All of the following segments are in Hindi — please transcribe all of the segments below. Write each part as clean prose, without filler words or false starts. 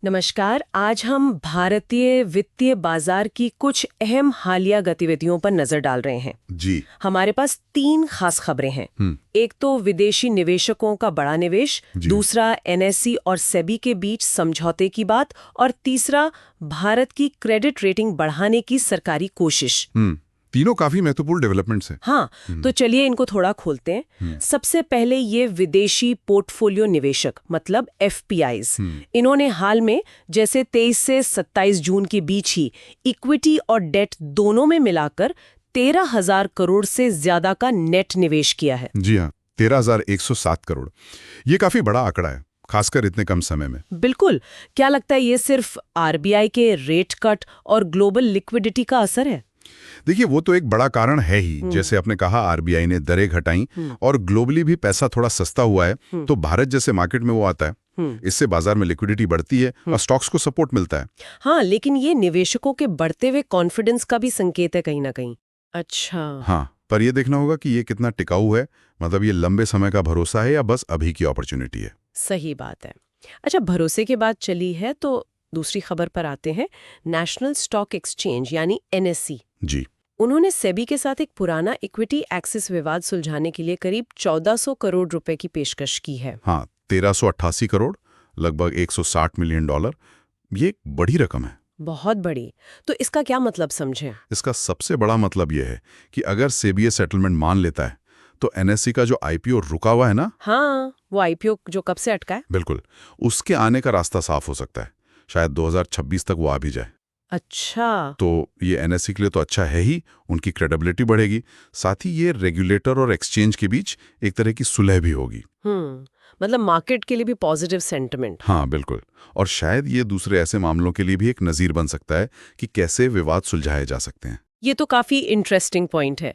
नमस्कार। आज हम भारतीय वित्तीय बाजार की कुछ अहम हालिया गतिविधियों पर नजर डाल रहे हैं। जी। हमारे पास 3 खास खबरें हैं। एक तो विदेशी निवेशकों का बड़ा निवेश, दूसरा एनएसई और सेबी के बीच समझौते की बात, और तीसरा भारत की क्रेडिट रेटिंग बढ़ाने की सरकारी कोशिश। तीनों काफी महत्वपूर्ण डेवलपमेंट्स हैं। हाँ, तो चलिए इनको थोड़ा खोलते हैं। सबसे पहले ये विदेशी पोर्टफोलियो निवेशक मतलब एफपीआईज। इन्होंने हाल में जैसे 23 से 27 जून के बीच ही इक्विटी और डेट दोनों में मिलाकर 13,000 करोड़ से ज्यादा का नेट निवेश किया है। जी हाँ, 13,107 करोड़। ये काफी बड़ा आंकड़ा है, खासकर इतने कम समय में। बिल्कुल। क्या लगता है ये सिर्फ आरबीआई के रेट कट और ग्लोबल लिक्विडिटी का असर है? देखिए, वो तो एक बड़ा कारण है ही। जैसे आपने कहा, आरबीआई ने दरें घटाई और ग्लोबली भी पैसा थोड़ा सस्ता हुआ है, तो भारत जैसे मार्केट में वो आता है। इससे बाजार में लिक्विडिटी बढ़ती है और स्टॉक्स को सपोर्ट मिलता है। हाँ, लेकिन ये निवेशकों के बढ़ते हुए कॉन्फिडेंस का भी संकेत है कहीं ना कहीं। अच्छा। हाँ, पर ये देखना होगा कि ये कितना टिकाऊ है, मतलब ये लंबे समय का भरोसा है या बस अभी की अपॉर्चुनिटी है। सही बात है। अच्छा, भरोसे के बाद चली है तो दूसरी खबर पर आते हैं। नेशनल स्टॉक एक्सचेंज यानी एनएसई, जी। उन्होंने सेबी के साथ एक पुराना इक्विटी एक्सेस विवाद सुलझाने के लिए करीब 1400 करोड़ रुपए की पेशकश की है। हाँ, 1388 करोड़, लगभग $160 मिलियन। ये एक बड़ी रकम है। बहुत बड़ी। तो इसका क्या मतलब समझें? इसका सबसे बड़ा मतलब यह है कि अगर सेबी सेटलमेंट मान लेता है तो एनएसई का जो आईपीओ रुका हुआ है ना, हाँ, वो आईपीओ जो कब से अटका है। बिल्कुल, उसके आने का रास्ता साफ हो सकता है। शायद 2026 तक वो आ भी जाए। अच्छा। तो ये एनएसई के लिए तो अच्छा है ही, उनकी क्रेडिबिलिटी बढ़ेगी, साथ ही ये रेगुलेटर और एक्सचेंज के बीच एक तरह की सुलह भी होगी। मतलब मार्केट के लिए भी पॉजिटिव सेंटिमेंट। हाँ बिल्कुल, और शायद ये दूसरे ऐसे मामलों के लिए भी एक नज़ीर बन सकता है कि कैसे विवाद सुलझाए जा सकते हैं। ये तो काफी इंटरेस्टिंग पॉइंट है।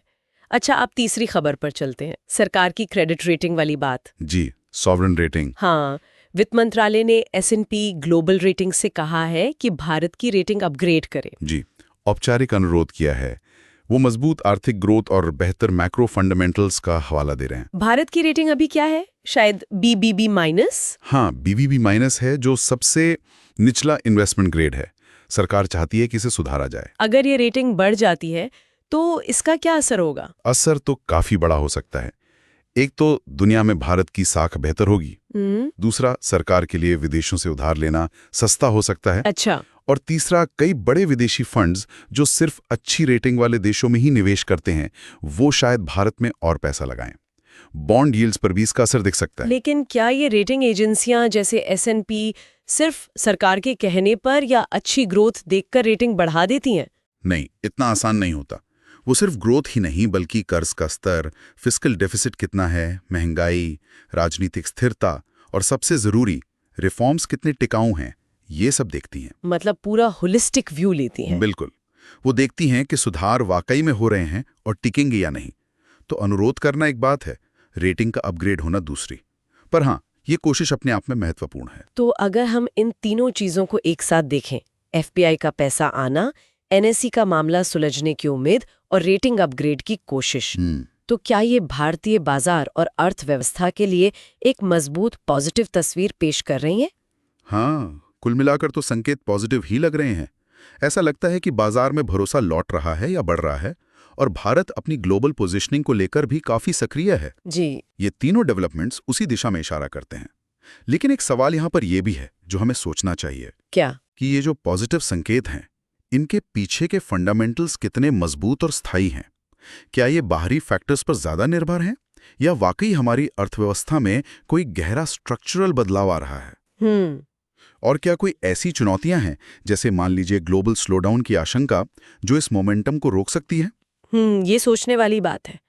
अच्छा, अब तीसरी खबर पर चलते हैं, सरकार की क्रेडिट रेटिंग वाली बात। जी, सॉवरेन रेटिंग। हाँ, वित्त मंत्रालय ने एस&पी ग्लोबल रेटिंग से कहा है कि भारत की रेटिंग अपग्रेड करे। जी, औपचारिक अनुरोध किया है। वो मजबूत आर्थिक ग्रोथ और बेहतर मैक्रो फंडामेंटल्स का हवाला दे रहे हैं। भारत की रेटिंग अभी क्या है? शायद BBB माइनस। हाँ, BBB माइनस है, जो सबसे निचला इन्वेस्टमेंट ग्रेड है। सरकार चाहती है कि इसे सुधारा जाए। अगर ये रेटिंग बढ़ जाती है तो इसका क्या असर होगा? असर तो काफी बड़ा हो सकता है। एक तो दुनिया में भारत की साख बेहतर होगी। दूसरा, सरकार के लिए विदेशों से उधार लेना सस्ता हो सकता है। अच्छा। और तीसरा, कई बड़े विदेशी फंड्स जो सिर्फ अच्छी रेटिंग वाले देशों में ही निवेश करते हैं, वो शायद भारत में और पैसा लगाएं। बॉन्ड यील्ड्स पर भी इसका असर दिख सकता है। लेकिन क्या ये रेटिंग एजेंसियां जैसे S&P सिर्फ सरकार के कहने पर या अच्छी ग्रोथ देखकर रेटिंग बढ़ा देती हैं? नहीं, इतना आसान नहीं होता। वो सिर्फ ग्रोथ ही नहीं, बल्कि कर्ज का स्तर, फिस्कल डेफिसिट कितना है, महंगाई, राजनीतिक स्थिरता और सबसे जरूरी, रिफॉर्म्स कितने टिकाऊ हैं, ये सब देखती हैं। मतलब पूरा होलिस्टिक व्यू लेती हैं। बिल्कुल, वो देखती हैं कि सुधार वाकई में हो रहे हैं और टिकेंगे या नहीं। तो अनुरोध करना एक बात है, रेटिंग का अपग्रेड होना दूसरी। पर हाँ, ये कोशिश अपने आप में महत्वपूर्ण है। तो अगर हम इन तीनों चीजों को एक साथ देखें, एफपीआई का पैसा आना, एनएसई का मामला सुलझने की उम्मीद और रेटिंग अपग्रेड की कोशिश, तो क्या ये भारतीय बाजार और अर्थव्यवस्था के लिए एक मजबूत पॉजिटिव तस्वीर पेश कर रही है? हाँ, कुल मिलाकर तो संकेत पॉजिटिव ही लग रहे हैं। ऐसा लगता है कि बाजार में भरोसा लौट रहा है या बढ़ रहा है, और भारत अपनी ग्लोबल पोजीशनिंग को लेकर भी काफी सक्रिय है। जी। ये तीनों डेवलपमेंट्स उसी दिशा में इशारा करते हैं। लेकिन एक सवाल यहाँ पर यह भी है जो हमें सोचना चाहिए। क्या? कि ये जो पॉजिटिव संकेत हैं, इनके पीछे के फंडामेंटल्स कितने मजबूत और स्थायी हैं? क्या ये बाहरी फैक्टर्स पर ज्यादा निर्भर हैं, या वाकई हमारी अर्थव्यवस्था में कोई गहरा स्ट्रक्चरल बदलाव आ रहा है? और क्या कोई ऐसी चुनौतियां हैं, जैसे मान लीजिए ग्लोबल स्लोडाउन की आशंका, जो इस मोमेंटम को रोक सकती है? ये सोचने वाली बात है।